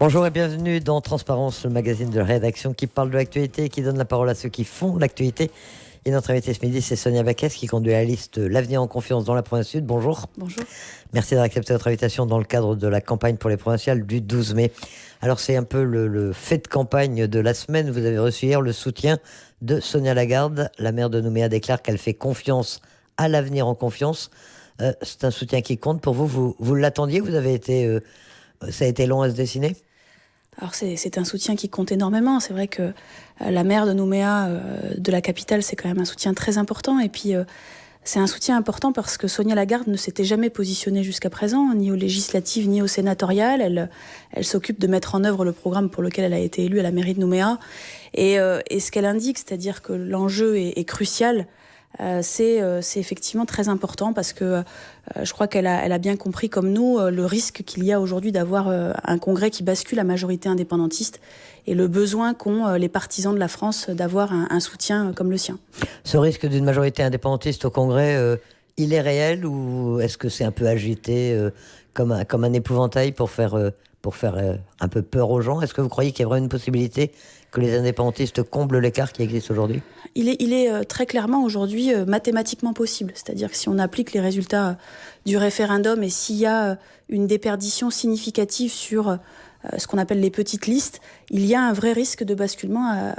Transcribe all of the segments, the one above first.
Bonjour et bienvenue dans Transparence, le magazine de la rédaction qui parle de l'actualité et qui donne la parole à ceux qui font l'actualité. Et notre invité ce midi, c'est Sonia Backès qui conduit la liste L'Avenir en confiance dans la province sud. Bonjour. Bonjour. Merci d'avoir accepté notre invitation dans le cadre de la campagne pour les provinciales du 12 mai. Alors c'est un peu le fait de campagne de la semaine. Vous avez reçu hier le soutien de Sonia Lagarde. La maire de Nouméa déclare qu'elle fait confiance à l'Avenir en confiance. C'est un soutien qui compte pour vous. Vous l'attendiez? Vous avez été... ça a été long à se dessiner? Alors c'est un soutien qui compte énormément. C'est vrai que la maire de Nouméa, de la capitale, c'est quand même un soutien très important. Et puis c'est un soutien important parce que Sonia Lagarde ne s'était jamais positionnée jusqu'à présent, ni aux législatives, ni aux sénatoriales. Elle s'occupe de mettre en œuvre le programme pour lequel elle a été élue à la mairie de Nouméa. Et ce qu'elle indique, c'est-à-dire que l'enjeu est crucial. C'est effectivement très important parce que je crois qu'elle a bien compris comme nous le risque qu'il y a aujourd'hui d'avoir un congrès qui bascule à majorité indépendantiste et le besoin qu'ont les partisans de la France d'avoir un soutien comme le sien. Ce risque d'une majorité indépendantiste au congrès, il est réel ou est-ce que c'est un peu agité comme un épouvantail pour faire un peu peur aux gens? Est-ce que vous croyez qu'il y a vraiment une possibilité que les indépendantistes comblent l'écart qui existe aujourd'hui? Il est très clairement aujourd'hui mathématiquement possible. C'est-à-dire que si on applique les résultats du référendum et s'il y a une déperdition significative sur ce qu'on appelle les petites listes, il y a un vrai risque de basculement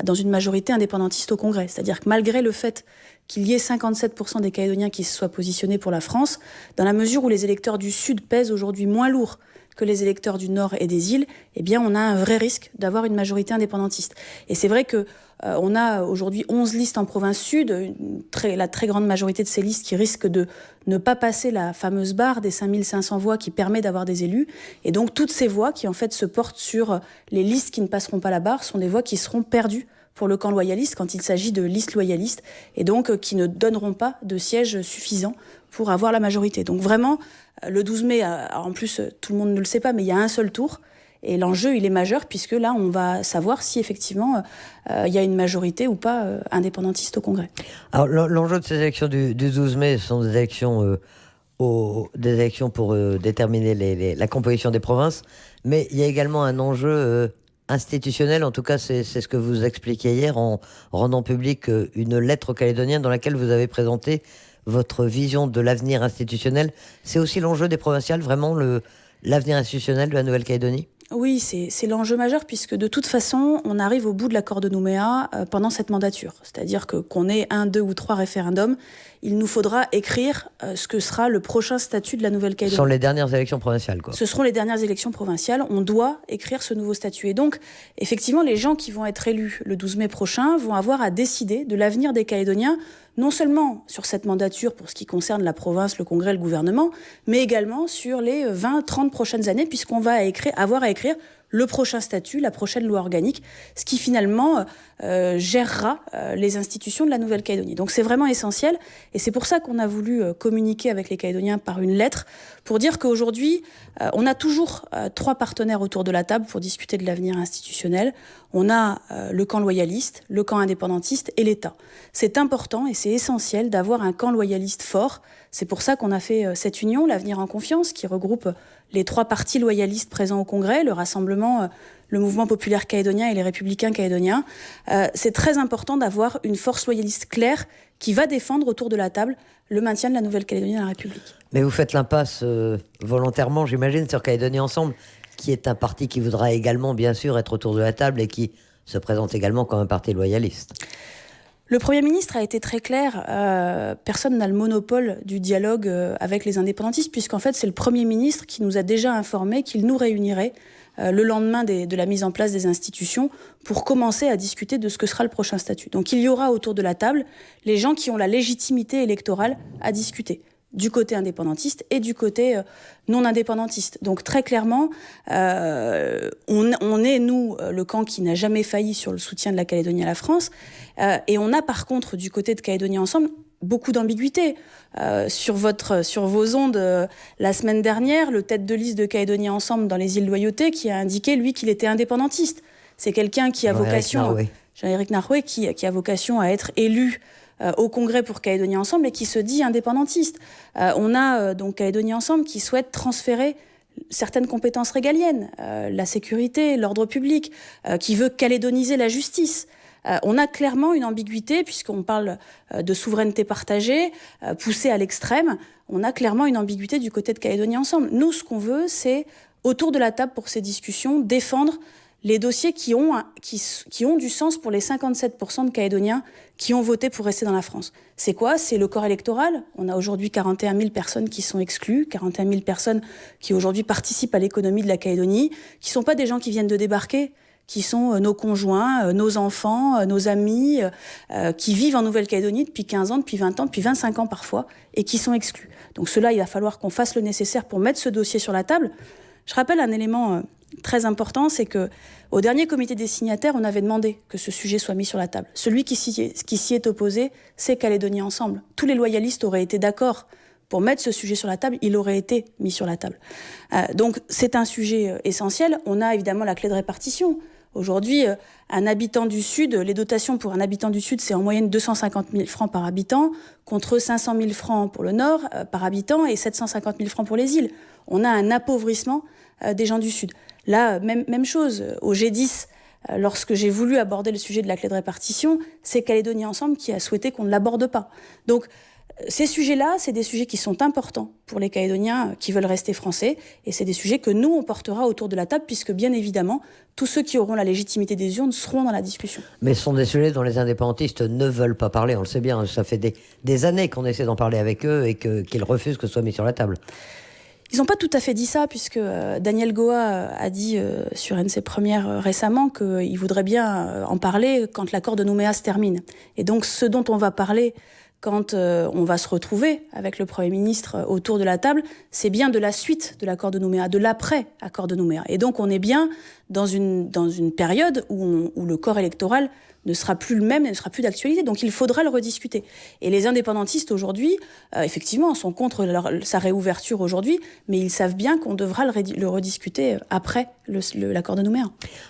dans une majorité indépendantiste au Congrès. C'est-à-dire que malgré le fait qu'il y ait 57% des Calédoniens qui se soient positionnés pour la France, dans la mesure où les électeurs du Sud pèsent aujourd'hui moins lourd que les électeurs du Nord et des îles, eh bien on a un vrai risque d'avoir une majorité indépendantiste. Et c'est vrai que on a aujourd'hui 11 listes en province sud, la très grande majorité de ces listes qui risquent de ne pas passer la fameuse barre des 5500 voix qui permet d'avoir des élus. Et donc toutes ces voix qui en fait se portent sur les listes qui ne passeront pas la barre sont des voix qui seront perdues pour le camp loyaliste quand il s'agit de listes loyalistes et donc qui ne donneront pas de sièges suffisants pour avoir la majorité. Donc vraiment, le 12 mai, en plus tout le monde ne le sait pas, mais il y a un seul tour. Et l'enjeu, il est majeur, puisque là, on va savoir si effectivement il y a une majorité ou pas indépendantiste au Congrès. Alors, l'enjeu de ces élections du 12 mai, ce sont des élections pour déterminer la composition des provinces, mais il y a également un enjeu institutionnel. En tout cas, c'est ce que vous expliquiez hier en rendant public une lettre aux Calédoniens dans laquelle vous avez présenté votre vision de l'avenir institutionnel. C'est aussi l'enjeu des provinciales, vraiment l'avenir institutionnel de la Nouvelle-Calédonie? Oui, c'est l'enjeu majeur puisque de toute façon, on arrive au bout de l'accord de Nouméa pendant cette mandature. C'est-à-dire qu'on ait 1, 2 ou 3 référendums, il nous faudra écrire ce que sera le prochain statut de la Nouvelle-Calédonie. Ce sont les dernières élections provinciales, quoi. Ce seront les dernières élections provinciales. On doit écrire ce nouveau statut. Et donc, effectivement, les gens qui vont être élus le 12 mai prochain vont avoir à décider de l'avenir des Calédoniens, non seulement sur cette mandature pour ce qui concerne la province, le Congrès, le gouvernement, mais également sur les 20-30 prochaines années, puisqu'on va avoir à écrire le prochain statut, la prochaine loi organique, ce qui finalement gérera les institutions de la Nouvelle-Calédonie. Donc c'est vraiment essentiel et c'est pour ça qu'on a voulu communiquer avec les Calédoniens par une lettre pour dire qu'aujourd'hui, on a toujours 3 partenaires autour de la table pour discuter de l'avenir institutionnel. On a le camp loyaliste, le camp indépendantiste et l'État. C'est important et c'est essentiel d'avoir un camp loyaliste fort. C'est pour ça qu'on a fait cette union, l'Avenir en confiance, qui regroupe les 3 partis loyalistes présents au Congrès, le Rassemblement, le Mouvement populaire calédonien et les Républicains calédoniens. C'est très important d'avoir une force loyaliste claire qui va défendre autour de la table le maintien de la Nouvelle-Calédonie dans la République. Mais vous faites l'impasse volontairement, j'imagine, sur Calédonie Ensemble, qui est un parti qui voudra également, bien sûr, être autour de la table et qui se présente également comme un parti loyaliste. Le Premier ministre a été très clair, personne n'a le monopole du dialogue avec les indépendantistes, puisqu'en fait c'est le Premier ministre qui nous a déjà informé qu'il nous réunirait le lendemain de la mise en place des institutions pour commencer à discuter de ce que sera le prochain statut. Donc il y aura autour de la table les gens qui ont la légitimité électorale à discuter, du côté indépendantiste et du côté non indépendantiste. Donc très clairement, on est, nous, le camp qui n'a jamais failli sur le soutien de la Calédonie à la France, et on a par contre, du côté de Calédonie Ensemble, beaucoup d'ambiguïté. Sur vos ondes, la semaine dernière, le tête de liste de Calédonie Ensemble dans les îles Loyauté qui a indiqué, lui, qu'il était indépendantiste. C'est quelqu'un qui a vocation... Jean-Éric Narroué, qui a vocation à être élu au Congrès pour Calédonie Ensemble et qui se dit indépendantiste. On a donc Calédonie Ensemble qui souhaite transférer certaines compétences régaliennes, la sécurité, l'ordre public, qui veut calédoniser la justice. On a clairement une ambiguïté, puisqu'on parle de souveraineté partagée, poussée à l'extrême. On a clairement une ambiguïté du côté de Calédonie Ensemble. Nous, ce qu'on veut, c'est, autour de la table pour ces discussions, défendre les dossiers qui ont du sens pour les 57% de Calédoniens qui ont voté pour rester dans la France. C'est quoi ? C'est le corps électoral. On a aujourd'hui 41 000 personnes qui sont exclues, 41 000 personnes qui aujourd'hui participent à l'économie de la Calédonie, qui ne sont pas des gens qui viennent de débarquer, qui sont nos conjoints, nos enfants, nos amis, qui vivent en Nouvelle-Calédonie depuis 15 ans, depuis 20 ans, depuis 25 ans parfois, et qui sont exclus. Donc cela, il va falloir qu'on fasse le nécessaire pour mettre ce dossier sur la table. Je rappelle un élément très important, c'est que au dernier comité des signataires, on avait demandé que ce sujet soit mis sur la table. Celui qui s'y est opposé, c'est Calédonie Ensemble. Tous les loyalistes auraient été d'accord pour mettre ce sujet sur la table, il aurait été mis sur la table. Donc c'est un sujet essentiel. On a évidemment la clé de répartition. Aujourd'hui, un habitant du Sud, les dotations pour un habitant du Sud, c'est en moyenne 250 000 francs par habitant, contre 500 000 francs pour le Nord par habitant et 750 000 francs pour les îles. On a un appauvrissement des gens du Sud. Là, même chose, au G10, lorsque j'ai voulu aborder le sujet de la clé de répartition, c'est Calédonie Ensemble qui a souhaité qu'on ne l'aborde pas. Donc, ces sujets-là, c'est des sujets qui sont importants pour les Calédoniens qui veulent rester français, et c'est des sujets que nous, on portera autour de la table, puisque bien évidemment, tous ceux qui auront la légitimité des urnes seront dans la discussion. Mais ce sont des sujets dont les indépendantistes ne veulent pas parler, on le sait bien, ça fait des années qu'on essaie d'en parler avec eux et qu'ils refusent que ce soit mis sur la table. Ils n'ont pas tout à fait dit ça, puisque Daniel Goa a dit sur NC Première récemment qu'il voudrait bien en parler quand l'accord de Nouméa se termine. Et donc ce dont on va parler quand on va se retrouver avec le Premier ministre autour de la table, c'est bien de la suite de l'accord de Nouméa, de l'après-accord de Nouméa. Et donc on est bien dans une période où le corps électoral ne sera plus le même, ne sera plus d'actualité. Donc il faudra le rediscuter. Et les indépendantistes aujourd'hui, effectivement, sont contre sa réouverture aujourd'hui, mais ils savent bien qu'on devra le rediscuter après l'accord de Nouméa.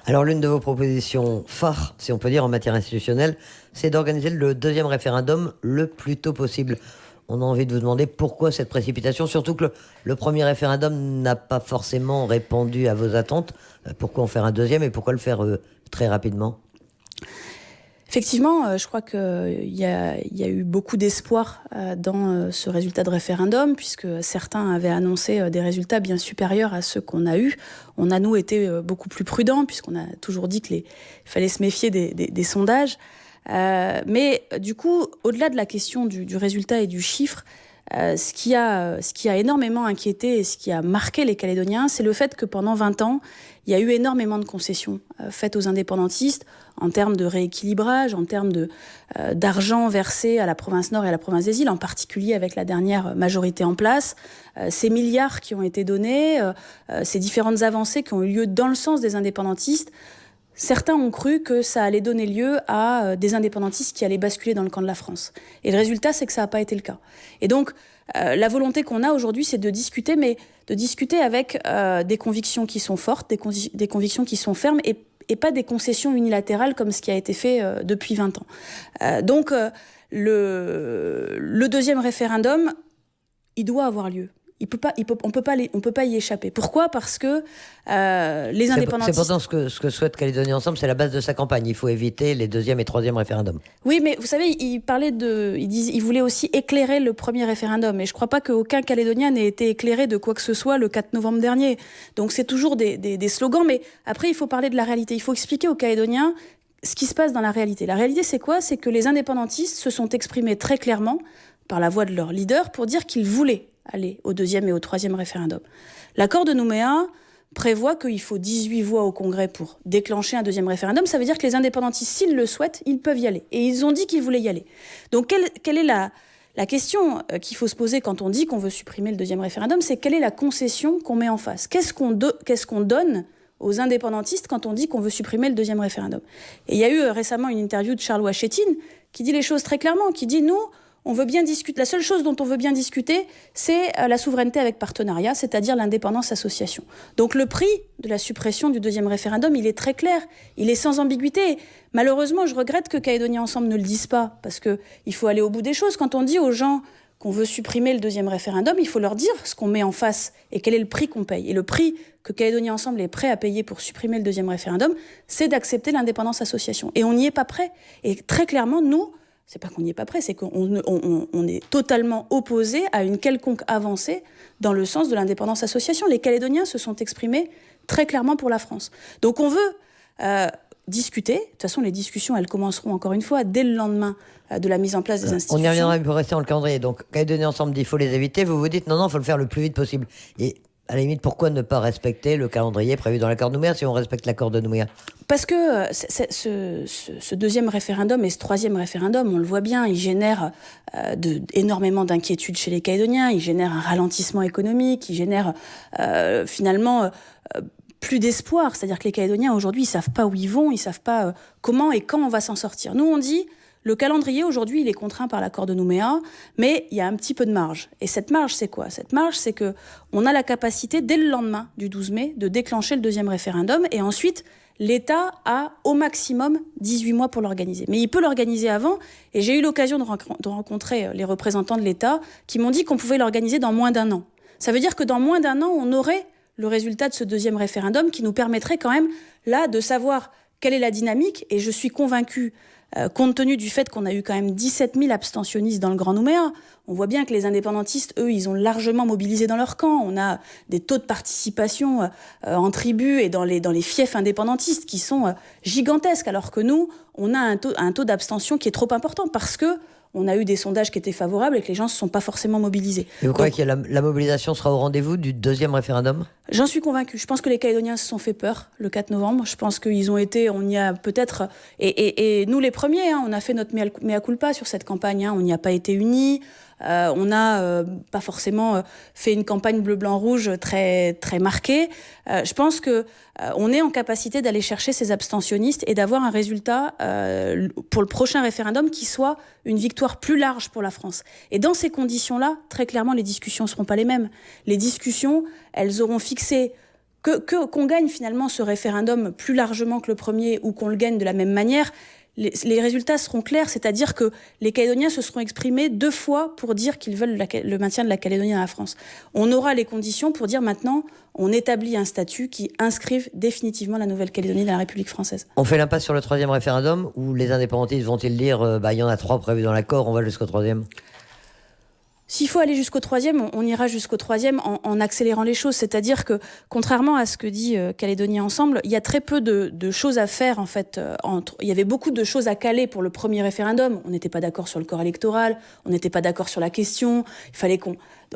Alors l'une de vos propositions phares, si on peut dire, en matière institutionnelle, c'est d'organiser le deuxième référendum le plus tôt possible. On a envie de vous demander pourquoi cette précipitation, surtout que le premier référendum n'a pas forcément répondu à vos attentes. Pourquoi en faire un deuxième et pourquoi le faire très rapidement ? Effectivement, je crois qu'il y a eu beaucoup d'espoir dans ce résultat de référendum, puisque certains avaient annoncé des résultats bien supérieurs à ceux qu'on a eus. On a, nous, été beaucoup plus prudents, puisqu'on a toujours dit qu'il fallait se méfier des sondages. Mais du coup, au-delà de la question du résultat et du chiffre, ce qui a énormément inquiété et ce qui a marqué les Calédoniens, c'est le fait que pendant 20 ans, il y a eu énormément de concessions faites aux indépendantistes en termes de rééquilibrage, en termes d'argent versé à la province Nord et à la province des îles, en particulier avec la dernière majorité en place. Ces milliards qui ont été donnés, ces différentes avancées qui ont eu lieu dans le sens des indépendantistes, certains ont cru que ça allait donner lieu à des indépendantistes qui allaient basculer dans le camp de la France. Et le résultat, c'est que ça n'a pas été le cas. Et donc, la volonté qu'on a aujourd'hui, c'est de discuter, mais de discuter avec des convictions qui sont fortes, des convictions qui sont fermes, et pas des concessions unilatérales comme ce qui a été fait depuis 20 ans. Donc, le deuxième référendum, il doit avoir lieu. On peut pas y échapper. Pourquoi ? Parce que les indépendantistes... C'est pourtant ce que souhaite Calédonie Ensemble, c'est la base de sa campagne. Il faut éviter les deuxième et troisième référendums. Oui, mais vous savez, il voulait aussi éclairer le premier référendum. Et je ne crois pas qu'aucun Calédonien n'ait été éclairé de quoi que ce soit le 4 novembre dernier. Donc c'est toujours des slogans. Mais après, il faut parler de la réalité. Il faut expliquer aux Calédoniens ce qui se passe dans la réalité. La réalité, c'est quoi ? C'est que les indépendantistes se sont exprimés très clairement par la voix de leur leader pour dire qu'ils voulaient aller au deuxième et au troisième référendum. L'accord de Nouméa prévoit qu'il faut 18 voix au Congrès pour déclencher un deuxième référendum. Ça veut dire que les indépendantistes, s'ils le souhaitent, ils peuvent y aller. Et ils ont dit qu'ils voulaient y aller. Donc, quelle est la question qu'il faut se poser quand on dit qu'on veut supprimer le deuxième référendum ? C'est quelle est la concession qu'on met en face ? Qu'est-ce qu'on donne aux indépendantistes quand on dit qu'on veut supprimer le deuxième référendum ? Et il y a eu récemment une interview de Charles Wachetine qui dit les choses très clairement, qui dit « Nous, on veut bien discuter. La seule chose dont on veut bien discuter, c'est la souveraineté avec partenariat, c'est-à-dire l'indépendance association. » Donc le prix de la suppression du deuxième référendum, il est très clair, il est sans ambiguïté. Malheureusement, je regrette que Calédonie Ensemble ne le dise pas, parce qu'il faut aller au bout des choses. Quand on dit aux gens qu'on veut supprimer le deuxième référendum, il faut leur dire ce qu'on met en face et quel est le prix qu'on paye. Et le prix que Calédonie Ensemble est prêt à payer pour supprimer le deuxième référendum, c'est d'accepter l'indépendance association. Et on n'y est pas prêt. Et très clairement, nous, c'est pas qu'on n'y est pas prêt, c'est qu'on est totalement opposé à une quelconque avancée dans le sens de l'indépendance association. Les Calédoniens se sont exprimés très clairement pour la France. Donc on veut discuter. De toute façon, les discussions, elles commenceront encore une fois dès le lendemain de la mise en place des institutions. On y reviendra, mais pour rester dans le calendrier. Donc, Calédonie Ensemble dit qu'il faut les éviter. Vous vous dites non, il faut le faire le plus vite possible. Et à la limite, pourquoi ne pas respecter le calendrier prévu dans l'accord de Nouméa si on respecte l'accord de Nouméa ? Parce que ce deuxième référendum et ce troisième référendum, on le voit bien, il génère énormément d'inquiétudes chez les Calédoniens, il génère un ralentissement économique, il génère finalement plus d'espoir. C'est-à-dire que les Calédoniens, aujourd'hui, ils savent pas où ils vont, ils savent pas comment et quand on va s'en sortir. Nous, on dit, le calendrier, aujourd'hui, il est contraint par l'accord de Nouméa, mais il y a un petit peu de marge. Et cette marge, c'est quoi ? Cette marge, c'est que on a la capacité, dès le lendemain du 12 mai, de déclencher le deuxième référendum, et ensuite, l'État a au maximum 18 mois pour l'organiser. Mais il peut l'organiser avant, et j'ai eu l'occasion de rencontrer les représentants de l'État qui m'ont dit qu'on pouvait l'organiser dans moins d'un an. Ça veut dire que dans moins d'un an, on aurait le résultat de ce deuxième référendum qui nous permettrait quand même, là, de savoir quelle est la dynamique. Et je suis convaincue, compte tenu du fait qu'on a eu quand même 17 000 abstentionnistes dans le Grand Nouméa, on voit bien que les indépendantistes, eux, ils ont largement mobilisé dans leur camp. On a des taux de participation en tribu et dans les fiefs indépendantistes qui sont gigantesques, alors que nous, on a un taux d'abstention qui est trop important parce que on a eu des sondages qui étaient favorables et que les gens ne se sont pas forcément mobilisés. Et vous croyez que la mobilisation sera au rendez-vous du deuxième référendum ? J'en suis convaincue. Je pense que les Calédoniens se sont fait peur le 4 novembre. Je pense qu'ils ont été, on y a peut-être... Et nous les premiers, on a fait notre mea culpa sur cette campagne. On n'y a pas été unis. On n'a pas forcément fait une campagne bleu-blanc-rouge très, très marquée. Je pense que on est en capacité d'aller chercher ces abstentionnistes et d'avoir un résultat pour le prochain référendum qui soit une victoire plus large pour la France. Et dans ces conditions-là, très clairement, les discussions ne seront pas les mêmes. Les discussions, elles auront fixé qu'on gagne finalement ce référendum plus largement que le premier ou qu'on le gagne de la même manière. Les résultats seront clairs, c'est-à-dire que les Calédoniens se seront exprimés 2 fois pour dire qu'ils veulent le maintien de la Calédonie dans la France. On aura les conditions pour dire maintenant, on établit un statut qui inscrive définitivement la Nouvelle-Calédonie dans la République française. On fait l'impasse sur le troisième référendum, ou les indépendantistes vont-ils dire il y en a 3 prévus dans l'accord, on va jusqu'au troisième ? S'il faut aller jusqu'au troisième, on ira jusqu'au troisième en accélérant les choses. C'est-à-dire que, contrairement à ce que dit Calédonie Ensemble, il y a très peu de choses à faire, en fait. Il y avait beaucoup de choses à caler pour le premier référendum. On n'était pas d'accord sur le corps électoral, on n'était pas d'accord sur la question. Il fallait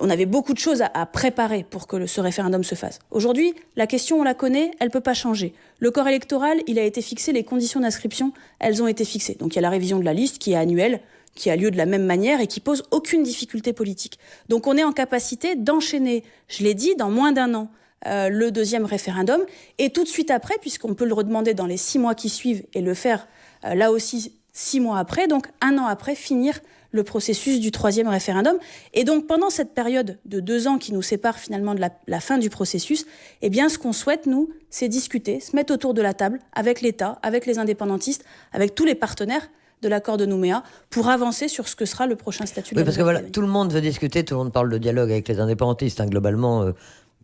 on avait beaucoup de choses à préparer pour que ce référendum se fasse. Aujourd'hui, la question, on la connaît, elle peut pas changer. Le corps électoral, il a été fixé, les conditions d'inscription, elles ont été fixées. Donc il y a la révision de la liste qui est annuelle, qui a lieu de la même manière et qui pose aucune difficulté politique. Donc on est en capacité d'enchaîner, je l'ai dit, dans moins d'un an, le deuxième référendum. Et tout de suite après, puisqu'on peut le redemander dans les 6 mois qui suivent et le faire là aussi 6 mois après, donc 1 an après, finir le processus du troisième référendum. Et donc pendant cette période de 2 ans qui nous sépare finalement de la fin du processus, eh bien ce qu'on souhaite, nous, c'est discuter, se mettre autour de la table avec l'État, avec les indépendantistes, avec tous les partenaires de l'accord de Nouméa pour avancer sur ce que sera le prochain statut de la parce que voilà, tout le monde veut discuter, tout le monde parle de dialogue avec les indépendantistes, globalement,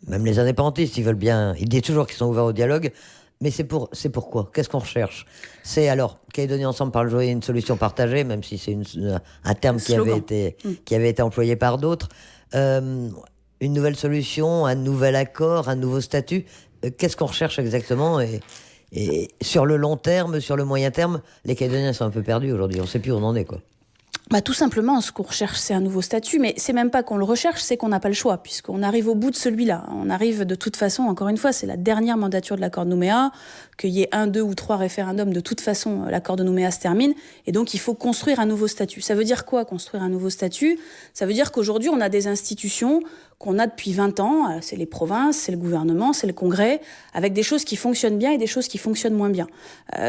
même les indépendantistes, ils veulent bien, ils disent toujours qu'ils sont ouverts au dialogue, mais c'est pourquoi ? Qu'est-ce qu'on recherche ? C'est alors, Calédonie Ensemble parle de une solution partagée, même si c'est un terme qui avait été employé par d'autres, une nouvelle solution, un nouvel accord, un nouveau statut, qu'est-ce qu'on recherche exactement ? Et sur le long terme, sur le moyen terme, les Calédoniens sont un peu perdus aujourd'hui. On ne sait plus où on en est, quoi. Tout simplement, ce qu'on recherche, c'est un nouveau statut. Mais c'est même pas qu'on le recherche, c'est qu'on n'a pas le choix, puisqu'on arrive au bout de celui-là. On arrive de toute façon, encore une fois, c'est la dernière mandature de l'accord de Nouméa. Qu'il y ait 1, 2 ou 3 référendums, de toute façon, l'accord de Nouméa se termine. Et donc, il faut construire un nouveau statut. Ça veut dire quoi, construire un nouveau statut ? Ça veut dire qu'aujourd'hui, on a des institutions qu'on a depuis 20 ans, c'est les provinces, c'est le gouvernement, c'est le Congrès, avec des choses qui fonctionnent bien et des choses qui fonctionnent moins bien.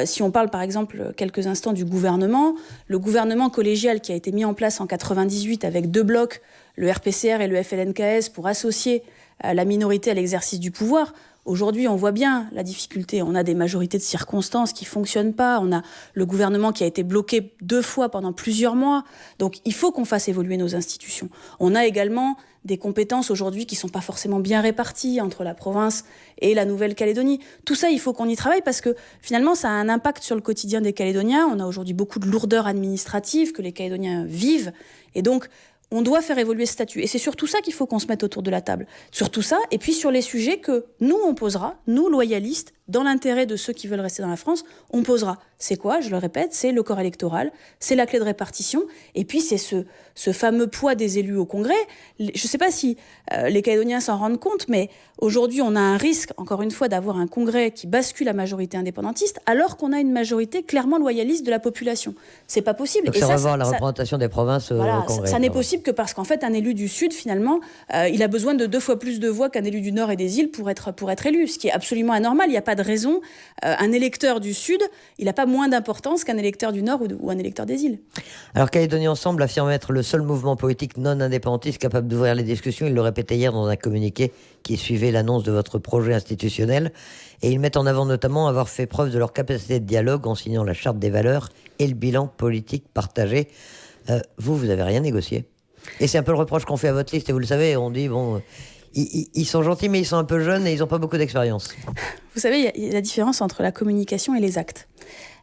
Si on parle par exemple quelques instants du gouvernement, le gouvernement collégial qui a été mis en place en 98 avec 2 blocs, le RPCR et le FLNKS, pour associer la minorité à l'exercice du pouvoir, Aujourd'hui, on voit bien la difficulté. On a des majorités de circonstances qui ne fonctionnent pas. On a le gouvernement qui a été bloqué 2 fois pendant plusieurs mois. Donc, il faut qu'on fasse évoluer nos institutions. On a également des compétences aujourd'hui qui ne sont pas forcément bien réparties entre la province et la Nouvelle-Calédonie. Tout ça, il faut qu'on y travaille parce que finalement, ça a un impact sur le quotidien des Calédoniens. On a aujourd'hui beaucoup de lourdeurs administratives que les Calédoniens vivent. Et donc, on doit faire évoluer ce statut. Et c'est surtout ça qu'il faut qu'on se mette autour de la table. Sur tout ça, et puis sur les sujets que nous, on posera, nous, loyalistes, dans l'intérêt de ceux qui veulent rester dans la France, on posera. C'est quoi? Je le répète, c'est le corps électoral, c'est la clé de répartition, et puis c'est ce fameux poids des élus au Congrès. Je ne sais pas si les Calédoniens s'en rendent compte, mais aujourd'hui, on a un risque, encore une fois, d'avoir un Congrès qui bascule la majorité indépendantiste, alors qu'on a une majorité clairement loyaliste de la population. C'est pas possible. Donc ça revoir la représentation des provinces au Congrès. Ça n'est possible que parce qu'en fait, un élu du Sud, finalement, il a besoin de 2 fois plus de voix qu'un élu du Nord et des îles pour être élu, ce qui est absolument anormal. Il n'y a pas de raison. Un électeur du Sud, il n'a pas moins d'importance qu'un électeur du Nord ou un électeur des îles. Alors Calédonie Ensemble affirme être le seul mouvement politique non indépendantiste capable d'ouvrir les discussions. Il le répétait hier dans un communiqué qui suivait l'annonce de votre projet institutionnel. Et ils mettent en avant notamment avoir fait preuve de leur capacité de dialogue en signant la charte des valeurs et le bilan politique partagé. Vous n'avez rien négocié. Et c'est un peu le reproche qu'on fait à votre liste. Et vous le savez, on dit, bon, ils sont gentils, mais ils sont un peu jeunes et ils n'ont pas beaucoup d'expérience. Vous savez, il y a la différence entre la communication et les actes.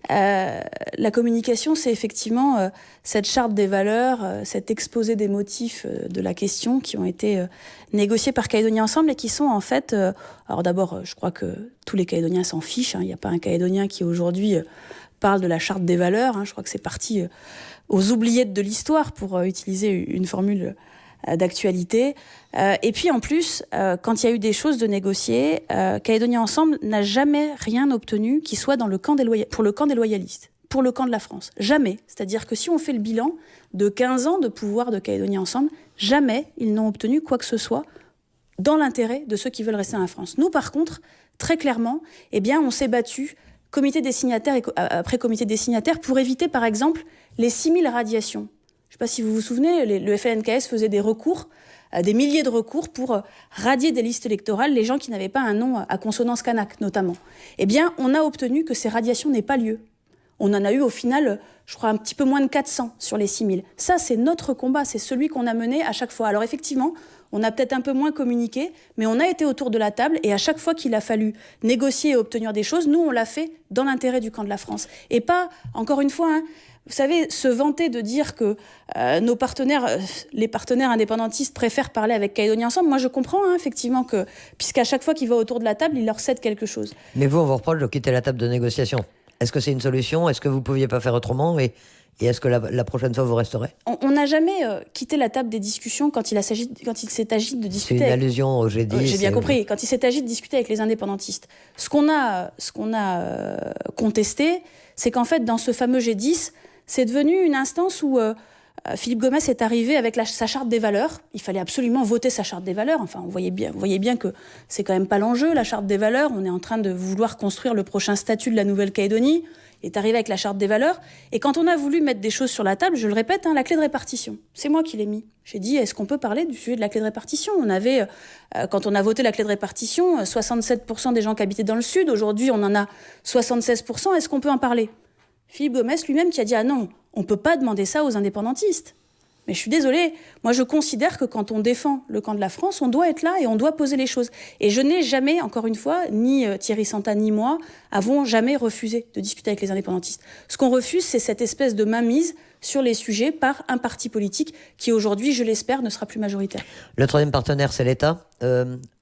La communication, c'est effectivement cette charte des valeurs, cet exposé des motifs de la question qui ont été négociés par Calédonie Ensemble et qui sont en fait... alors d'abord, je crois que tous les Calédoniens s'en fichent. Il n'y a pas un Calédonien qui aujourd'hui parle de la charte des valeurs. Je crois que c'est parti aux oubliettes de l'histoire, pour utiliser une formule d'actualité. Et puis en plus, quand il y a eu des choses de négocier, Calédonie Ensemble n'a jamais rien obtenu qui soit dans le camp pour le camp des loyalistes, pour le camp de la France. Jamais. C'est-à-dire que si on fait le bilan de 15 ans de pouvoir de Calédonie Ensemble, jamais ils n'ont obtenu quoi que ce soit dans l'intérêt de ceux qui veulent rester en France. Nous, par contre, très clairement, eh bien, on s'est battu comité des signataires et après comité des signataires pour éviter, par exemple, les 6000 radiations. Je ne sais pas si vous vous souvenez, le FLNKS faisait des recours, des milliers de recours pour radier des listes électorales les gens qui n'avaient pas un nom à consonance kanak, notamment. Eh bien, on a obtenu que ces radiations n'aient pas lieu. On en a eu au final, je crois, un petit peu moins de 400 sur les 6000. Ça, c'est notre combat, c'est celui qu'on a mené à chaque fois. Alors effectivement, on a peut-être un peu moins communiqué, mais on a été autour de la table et à chaque fois qu'il a fallu négocier et obtenir des choses, nous, on l'a fait dans l'intérêt du camp de la France. Et pas, encore une fois, vous savez, se vanter de dire que nos partenaires, les partenaires indépendantistes préfèrent parler avec Calédonie Ensemble. Moi, je comprends effectivement que, puisqu'à chaque fois qu'il va autour de la table, il leur cède quelque chose. Mais vous, on vous reproche de quitter la table de négociation. Est-ce que c'est une solution? Est-ce que vous ne pouviez pas faire autrement? Et est-ce que la prochaine fois, vous resterez? On n'a jamais quitté la table des discussions quand il s'est agi de discuter... C'est une allusion au G10. J'ai bien compris. Quand il s'est agi de discuter avec les indépendantistes. Ce qu'on a contesté, c'est qu'en fait, dans ce fameux G10, c'est devenu une instance où Philippe Gomès est arrivé avec sa charte des valeurs. Il fallait absolument voter sa charte des valeurs. Enfin, vous voyez bien que c'est quand même pas l'enjeu, la charte des valeurs. On est en train de vouloir construire le prochain statut de la Nouvelle-Calédonie. Il est arrivé avec la charte des valeurs. Et quand on a voulu mettre des choses sur la table, je le répète, la clé de répartition. C'est moi qui l'ai mis. J'ai dit, est-ce qu'on peut parler du sujet de la clé de répartition? On avait, quand on a voté la clé de répartition, 67% des gens qui habitaient dans le Sud. Aujourd'hui, on en a 76%. Est-ce qu'on peut en parler? Philippe Gomès lui-même qui a dit, ah non, on ne peut pas demander ça aux indépendantistes. Mais je suis désolée, moi je considère que quand on défend le camp de la France, on doit être là et on doit poser les choses. Et je n'ai jamais, encore une fois, ni Thierry Santa ni moi, avons jamais refusé de discuter avec les indépendantistes. Ce qu'on refuse, c'est cette espèce de mainmise sur les sujets par un parti politique qui aujourd'hui, je l'espère, ne sera plus majoritaire. Le troisième partenaire, c'est l'État.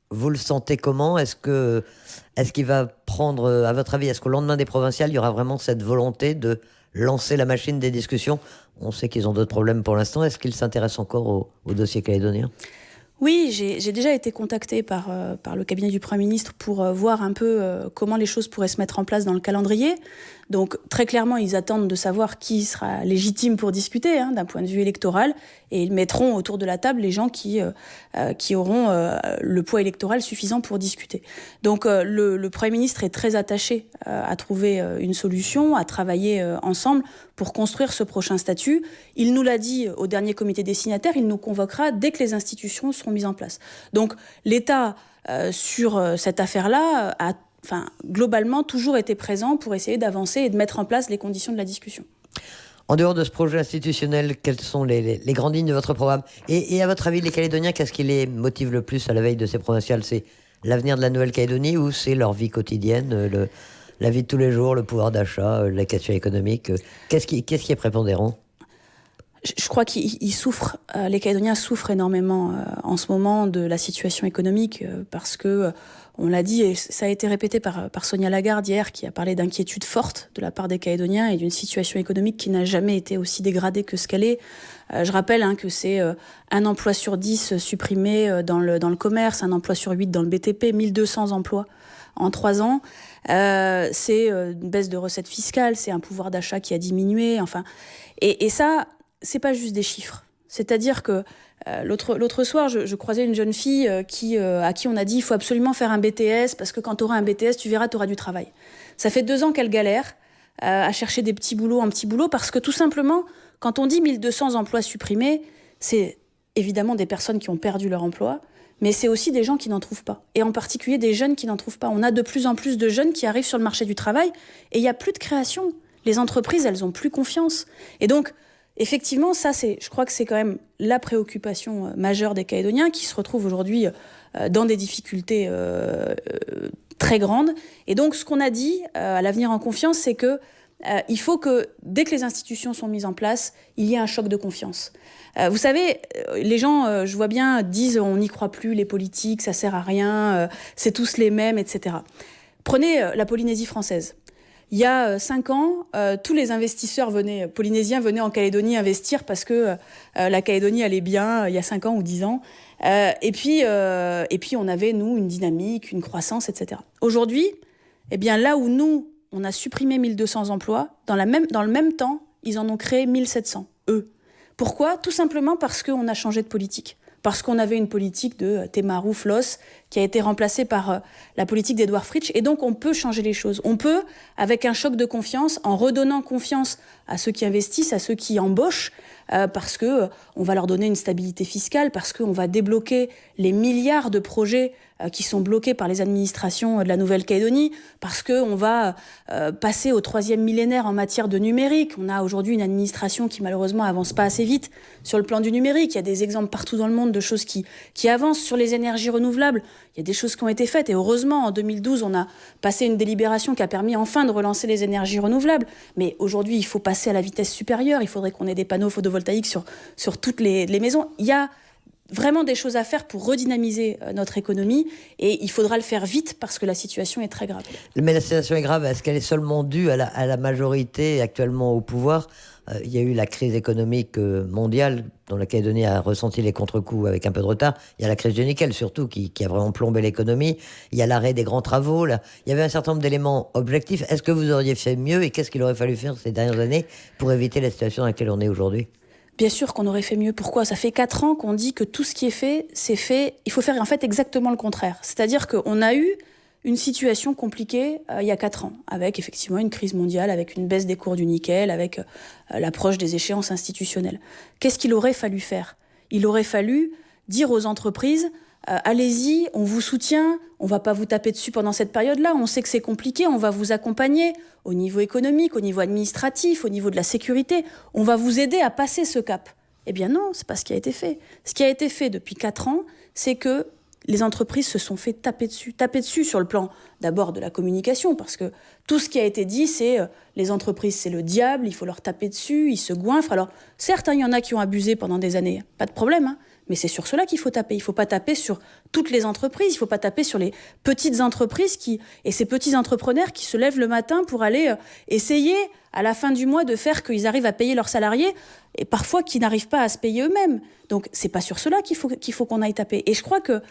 Vous le sentez comment? Est-ce qu'il va prendre, à votre avis, est-ce qu'au lendemain des provinciales, il y aura vraiment cette volonté de lancer la machine des discussions? On sait qu'ils ont d'autres problèmes pour l'instant. Est-ce qu'ils s'intéressent encore au dossier calédonien? Oui, j'ai déjà été contactée par le cabinet du Premier ministre pour voir un peu comment les choses pourraient se mettre en place dans le calendrier. Donc très clairement, ils attendent de savoir qui sera légitime pour discuter d'un point de vue électoral, et ils mettront autour de la table les gens qui auront le poids électoral suffisant pour discuter. Donc le Premier ministre est très attaché à trouver une solution, à travailler ensemble pour construire ce prochain statut. Il nous l'a dit au dernier comité des signataires, il nous convoquera dès que les institutions seront mises en place. Donc l'État, sur cette affaire-là, a globalement toujours été présent pour essayer d'avancer et de mettre en place les conditions de la discussion. En dehors de ce projet institutionnel, quelles sont les grandes lignes de votre programme ? Et à votre avis, les Calédoniens, qu'est-ce qui les motive le plus à la veille de ces provinciales ? C'est l'avenir de la Nouvelle-Calédonie ou c'est leur vie quotidienne, la vie de tous les jours, le pouvoir d'achat, la question économique ? Qu'est-ce qui est prépondérant ? Je crois qu'ils souffrent, les Calédoniens souffrent énormément en ce moment de la situation économique parce que, on l'a dit et ça a été répété par Sonia Lagarde hier, qui a parlé d'inquiétude forte de la part des Calédoniens et d'une situation économique qui n'a jamais été aussi dégradée que ce qu'elle est. Je rappelle que c'est un emploi sur 10 supprimé dans le commerce, un emploi sur 8 dans le BTP, 1200 emplois en 3 ans. C'est une baisse de recettes fiscales, c'est un pouvoir d'achat qui a diminué. Et ça, c'est pas juste des chiffres. C'est-à-dire que l'autre soir, je croisais une jeune fille à qui on a dit il faut absolument faire un BTS parce que quand tu auras un BTS, tu verras, tu auras du travail. Ça fait 2 ans qu'elle galère à chercher des petits boulots, un petit boulot, parce que tout simplement, quand on dit 1200 emplois supprimés, c'est évidemment des personnes qui ont perdu leur emploi, mais c'est aussi des gens qui n'en trouvent pas. Et en particulier des jeunes qui n'en trouvent pas. On a de plus en plus de jeunes qui arrivent sur le marché du travail et il n'y a plus de création. Les entreprises, elles n'ont plus confiance. Et donc, effectivement, je crois que c'est quand même la préoccupation majeure des Calédoniens qui se retrouvent aujourd'hui dans des difficultés très grandes. Et donc, ce qu'on a dit à l'Avenir en confiance, c'est que il faut que, dès que les institutions sont mises en place, il y ait un choc de confiance. Vous savez, les gens, je vois bien, disent on n'y croit plus, les politiques, ça sert à rien, c'est tous les mêmes, etc. Prenez la Polynésie française. Il y a 5 ans, tous les investisseurs polynésiens venaient en Calédonie investir parce que la Calédonie allait bien il y a 5 ans ou 10 ans. Et puis, on avait, nous, une dynamique, une croissance, etc. Aujourd'hui, eh bien, là où nous, on a supprimé 1200 emplois, dans le même temps, ils en ont créé 1700, eux. Pourquoi ? Tout simplement parce qu'on a changé de politique. Parce qu'on avait une politique de Temaru Floss qui a été remplacée par la politique d'Edouard Fritsch. Et donc, on peut changer les choses. On peut, avec un choc de confiance, en redonnant confiance à ceux qui investissent, à ceux qui embauchent, parce que on va leur donner une stabilité fiscale, parce qu'on va débloquer les milliards de projets qui sont bloqués par les administrations de la Nouvelle-Calédonie, parce qu'on va passer au 3e millénaire en matière de numérique. On a aujourd'hui une administration qui malheureusement avance pas assez vite sur le plan du numérique. Il y a des exemples partout dans le monde de choses qui avancent sur les énergies renouvelables. Il y a des choses qui ont été faites et heureusement en 2012 on a passé une délibération qui a permis enfin de relancer les énergies renouvelables. Mais aujourd'hui il faut passer à la vitesse supérieure. Il faudrait qu'on ait des panneaux photovoltaïques sur toutes les maisons. Il y a vraiment des choses à faire pour redynamiser notre économie et il faudra le faire vite parce que la situation est très grave. Mais la situation est grave, est-ce qu'elle est seulement due à la majorité actuellement au pouvoir ? Il y a eu la crise économique mondiale dont la Calédonie a ressenti les contre-coups avec un peu de retard. Il y a la crise du nickel surtout qui a vraiment plombé l'économie. Il y a l'arrêt des grands travaux. Là. Il y avait un certain nombre d'éléments objectifs. Est-ce que vous auriez fait mieux et qu'est-ce qu'il aurait fallu faire ces dernières années pour éviter la situation dans laquelle on est aujourd'hui ? Bien sûr qu'on aurait fait mieux. Pourquoi ? Ça fait 4 ans qu'on dit que tout ce qui est fait, c'est fait. Il faut faire en fait exactement le contraire. C'est-à-dire qu'on a eu une situation compliquée il y a 4 ans, avec effectivement une crise mondiale, avec une baisse des cours du nickel, avec l'approche des échéances institutionnelles. Qu'est-ce qu'il aurait fallu faire ? Il aurait fallu dire aux entreprises allez-y, on vous soutient, on va pas vous taper dessus pendant cette période-là, on sait que c'est compliqué, on va vous accompagner au niveau économique, au niveau administratif, au niveau de la sécurité, on va vous aider à passer ce cap. Eh bien non, c'est pas ce qui a été fait. Ce qui a été fait depuis 4 ans, c'est que les entreprises se sont fait taper dessus sur le plan d'abord de la communication, parce que tout ce qui a été dit, c'est les entreprises, c'est le diable, il faut leur taper dessus, ils se goinfrent. Alors certes, il y en a qui ont abusé pendant des années, pas de problème, mais c'est sur cela qu'il faut taper. Il ne faut pas taper sur toutes les entreprises, il ne faut pas taper sur les petites entreprises et ces petits entrepreneurs qui se lèvent le matin pour aller essayer à la fin du mois de faire qu'ils arrivent à payer leurs salariés et parfois qu'ils n'arrivent pas à se payer eux-mêmes. Donc c'est pas sur cela qu'il faut qu'on aille taper. Et je crois que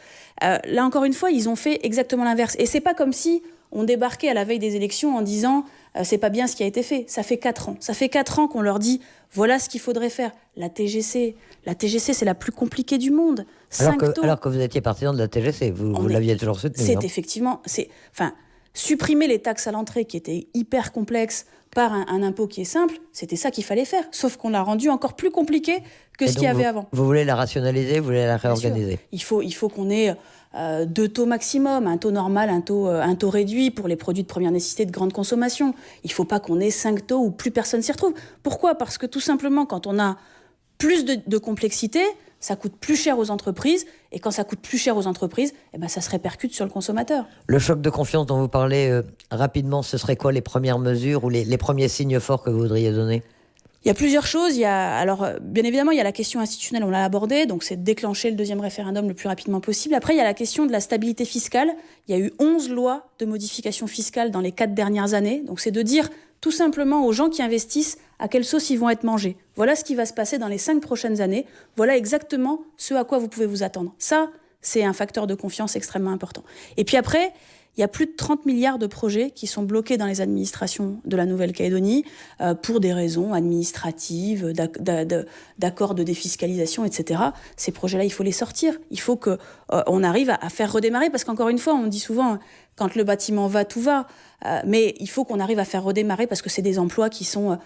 là encore une fois, ils ont fait exactement l'inverse. Et c'est pas comme si ont débarqué à la veille des élections en disant c'est pas bien ce qui a été fait. Ça fait 4 ans. Ça fait 4 ans qu'on leur dit voilà ce qu'il faudrait faire. La TGC, c'est la plus compliquée du monde. Alors que vous étiez partisan de la TGC, vous l'aviez toujours soutenue. C'est effectivement... supprimer les taxes à l'entrée qui étaient hyper complexes par un impôt qui est simple, c'était ça qu'il fallait faire. Sauf qu'on l'a rendu encore plus compliqué que ce qu'il y avait avant. Vous voulez la rationaliser, vous voulez la réorganiser. Il faut qu'on ait 2 taux maximum, un taux normal, un taux réduit pour les produits de première nécessité de grande consommation. Il ne faut pas qu'on ait 5 taux où plus personne s'y retrouve. Pourquoi ? Parce que tout simplement, quand on a plus de complexité, ça coûte plus cher aux entreprises, et quand ça coûte plus cher aux entreprises, ça se répercute sur le consommateur. Le choc de confiance dont vous parlez rapidement, ce serait quoi les premières mesures ou les premiers signes forts que vous voudriez donner ? Il y a plusieurs choses. Alors, bien évidemment, il y a la question institutionnelle, on l'a abordée, donc c'est de déclencher le 2e référendum le plus rapidement possible. Après, il y a la question de la stabilité fiscale. Il y a eu 11 lois de modification fiscale dans les 4 dernières années. Donc, c'est de dire tout simplement aux gens qui investissent à quelle sauce ils vont être mangés. Voilà ce qui va se passer dans les 5 prochaines années. Voilà exactement ce à quoi vous pouvez vous attendre. Ça, c'est un facteur de confiance extrêmement important. Et puis après, il y a plus de 30 milliards de projets qui sont bloqués dans les administrations de la Nouvelle-Calédonie pour des raisons administratives, d'accords de défiscalisation, etc. Ces projets-là, il faut les sortir. Il faut qu'on arrive à faire redémarrer, parce qu'encore une fois, on dit souvent, quand le bâtiment va, tout va. Mais il faut qu'on arrive à faire redémarrer, parce que c'est des emplois qui sont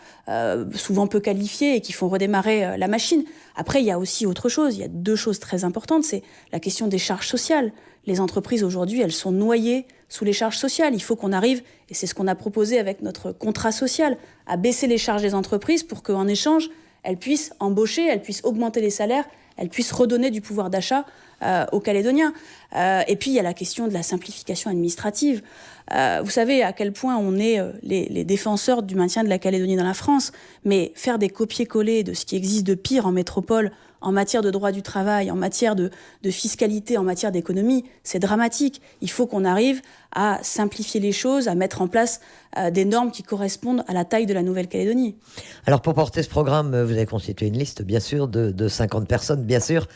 souvent peu qualifiés et qui font redémarrer la machine. Après, il y a aussi autre chose. Il y a 2 choses très importantes. C'est la question des charges sociales. Les entreprises, aujourd'hui, elles sont noyées sous les charges sociales. Il faut qu'on arrive, et c'est ce qu'on a proposé avec notre contrat social, à baisser les charges des entreprises pour qu'en échange, elles puissent embaucher, elles puissent augmenter les salaires, elles puissent redonner du pouvoir d'achat aux Calédoniens. Et puis, il y a la question de la simplification administrative. Vous savez à quel point on est les défenseurs du maintien de la Calédonie dans la France, mais faire des copier-coller de ce qui existe de pire en métropole, en matière de droit du travail, en matière de fiscalité, en matière d'économie, c'est dramatique. Il faut qu'on arrive à simplifier les choses, à mettre en place des normes qui correspondent à la taille de la Nouvelle-Calédonie. Alors, pour porter ce programme, vous avez constitué une liste, bien sûr, de 50 personnes, bien sûr.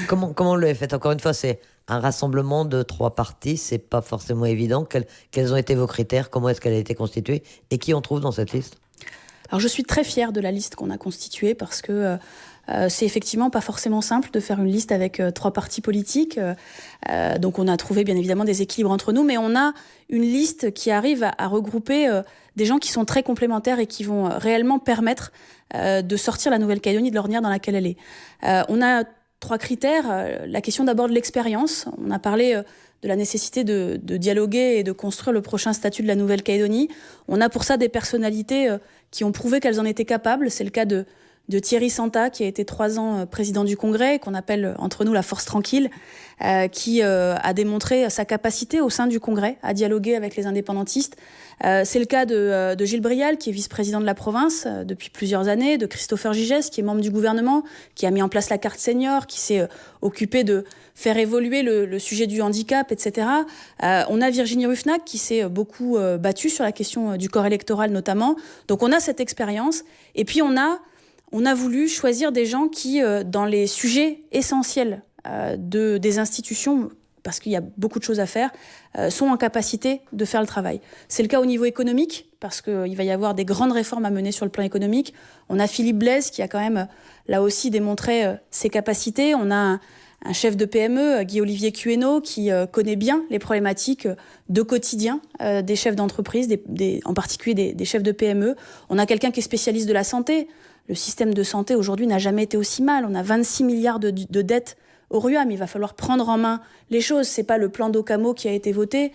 Comment vous l'avez fait ? Encore une fois, c'est un rassemblement de 3 partis, c'est pas forcément évident. Quels ont été vos critères ? Comment est-ce qu'elle a été constituée ? Et qui on trouve dans cette liste ? Alors, je suis très fière de la liste qu'on a constituée, parce que c'est effectivement pas forcément simple de faire une liste avec 3 partis politiques. Donc on a trouvé bien évidemment des équilibres entre nous, mais on a une liste qui arrive à regrouper des gens qui sont très complémentaires et qui vont réellement permettre de sortir la Nouvelle-Calédonie de l'ornière dans laquelle elle est. On a 3 critères. La question d'abord de l'expérience. On a parlé de la nécessité de dialoguer et de construire le prochain statut de la Nouvelle-Calédonie. On a pour ça des personnalités qui ont prouvé qu'elles en étaient capables. C'est le cas de Thierry Santa, qui a été 3 ans président du Congrès, qu'on appelle entre nous la force tranquille, qui a démontré sa capacité au sein du Congrès à dialoguer avec les indépendantistes. C'est le cas de Gilles Brial, qui est vice-président de la province depuis plusieurs années, de Christopher Gigès, qui est membre du gouvernement, qui a mis en place la carte senior, qui s'est occupé de faire évoluer le sujet du handicap, etc. On a Virginie Ruffnac, qui s'est beaucoup battue sur la question du corps électoral notamment. Donc on a cette expérience. Et puis on a voulu choisir des gens qui, dans les sujets essentiels des institutions, parce qu'il y a beaucoup de choses à faire, sont en capacité de faire le travail. C'est le cas au niveau économique, parce qu'il va y avoir des grandes réformes à mener sur le plan économique. On a Philippe Blaise, qui a quand même, là aussi, démontré ses capacités. On a un chef de PME, Guy-Olivier Cueno, qui connaît bien les problématiques de quotidien des chefs d'entreprise, en particulier des chefs de PME. On a quelqu'un qui est spécialiste de la santé. Le système de santé, aujourd'hui, n'a jamais été aussi mal. On a 26 milliards de dettes au RUAM. Il va falloir prendre en main les choses. C'est pas le plan d'Ocamo qui a été voté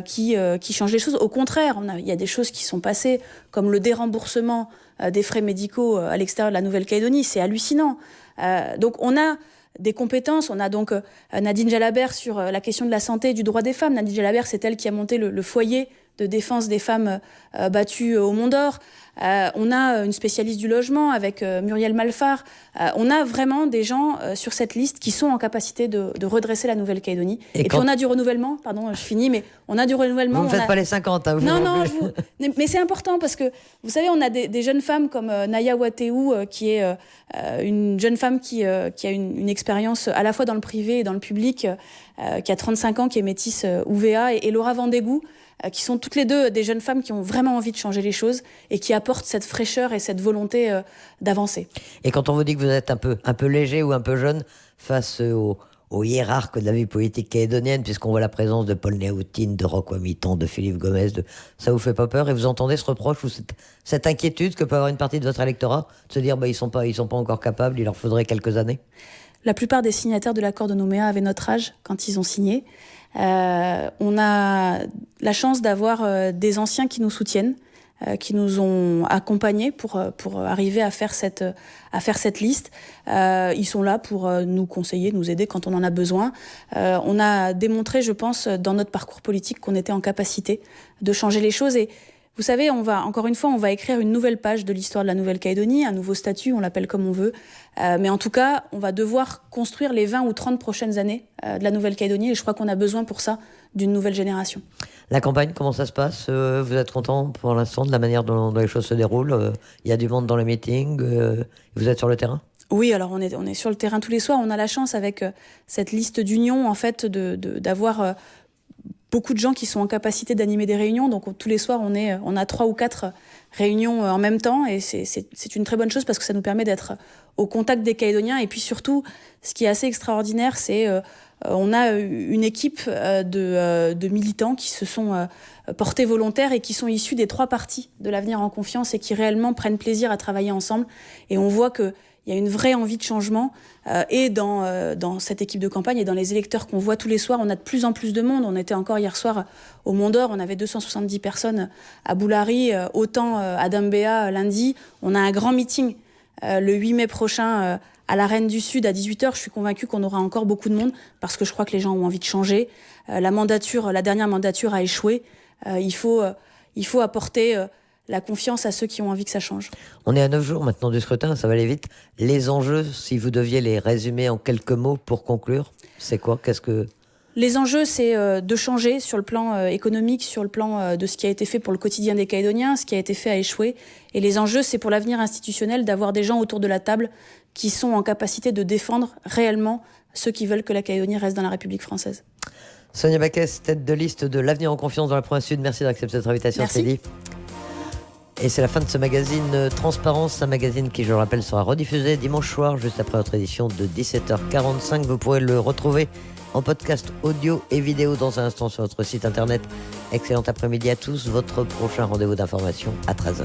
qui change les choses. Au contraire, il y a des choses qui sont passées, comme le déremboursement des frais médicaux à l'extérieur de la Nouvelle-Calédonie. C'est hallucinant. Donc, on a des compétences. On a donc Nadine Jalabert sur la question de la santé et du droit des femmes. Nadine Jalabert, c'est elle qui a monté le foyer de défense des femmes battues au Mont d'Or. On a une spécialiste du logement avec Muriel Malfar. On a vraiment des gens sur cette liste qui sont en capacité de redresser la Nouvelle-Calédonie. Et puis on a du renouvellement, pardon, je finis, mais on a du renouvellement. Vous ne faites pas les 50, hein, vous. Non, mais c'est important parce que, vous savez, on a des jeunes femmes comme Naya Wateou, qui est une jeune femme qui a une expérience à la fois dans le privé et dans le public, qui a 35 ans, qui est métisse UVA, et Laura Vandégou, qui sont toutes les deux des jeunes femmes qui ont vraiment envie de changer les choses et qui apportent cette fraîcheur et cette volonté d'avancer. Et quand on vous dit que vous êtes un peu léger ou un peu jeune face aux hiérarques de la vie politique calédonienne, puisqu'on voit la présence de Paul Néautine, de Roch Wamitan, de Philippe Gomez, ça vous fait pas peur? Et vous entendez ce reproche ou cette inquiétude que peut avoir une partie de votre électorat, de se dire ils sont pas encore capables, il leur faudrait quelques années? La plupart des signataires de l'accord de Nouméa avaient notre âge quand ils ont signé. On a la chance d'avoir des anciens qui nous soutiennent, qui nous ont accompagnés pour arriver à faire cette liste. Ils sont là pour nous conseiller, nous aider quand on en a besoin. On a démontré, je pense, dans notre parcours politique qu'on était en capacité de changer les choses. Et vous savez, on va écrire une nouvelle page de l'histoire de la Nouvelle-Calédonie, un nouveau statut, on l'appelle comme on veut. Mais en tout cas, on va devoir construire les 20 ou 30 prochaines années de la Nouvelle-Calédonie. Et je crois qu'on a besoin pour ça d'une nouvelle génération. La campagne, comment ça se passe? Vous êtes content pour l'instant de la manière dont les choses se déroulent? Il y a du monde dans les meetings? Vous êtes sur le terrain? Oui, alors on est sur le terrain tous les soirs. On a la chance avec cette liste d'union en fait d'avoir beaucoup de gens qui sont en capacité d'animer des réunions. Donc tous les soirs, on a 3 ou 4 réunions en même temps. Et c'est une très bonne chose parce que ça nous permet d'être au contact des Calédoniens. Et puis surtout, ce qui est assez extraordinaire, c'est on a une équipe de militants qui se sont portés volontaires et qui sont issus des 3 partis de l'Avenir en Confiance et qui réellement prennent plaisir à travailler ensemble. Et on voit qu'il y a une vraie envie de changement et dans cette équipe de campagne et dans les électeurs qu'on voit tous les soirs, on a de plus en plus de monde. On était encore hier soir au Mont d'Or, on avait 270 personnes à Boulari, autant à Dambéa lundi. On a un grand meeting le 8 mai prochain à la Reine du Sud à 18h. Je suis convaincue qu'on aura encore beaucoup de monde parce que je crois que les gens ont envie de changer. La dernière mandature a échoué. Il faut apporter la confiance à ceux qui ont envie que ça change. On est à 9 jours maintenant du scrutin, ça va aller vite. Les enjeux, si vous deviez les résumer en quelques mots pour conclure, c'est quoi? Les enjeux, c'est de changer sur le plan économique, sur le plan de ce qui a été fait pour le quotidien des Calédoniens. Ce qui a été fait a échoué. Et les enjeux, c'est pour l'avenir institutionnel d'avoir des gens autour de la table qui sont en capacité de défendre réellement ceux qui veulent que la Calédonie reste dans la République française. Sonia Backès, tête de liste de l'Avenir en Confiance dans la province Sud. Merci d'accepter cette invitation. Merci. Et c'est la fin de ce magazine Transparence, un magazine qui, je le rappelle, sera rediffusé dimanche soir, juste après notre édition de 17h45. Vous pourrez le retrouver en podcast audio et vidéo dans un instant sur notre site internet. Excellent après-midi à tous. Votre prochain rendez-vous d'information à 13h.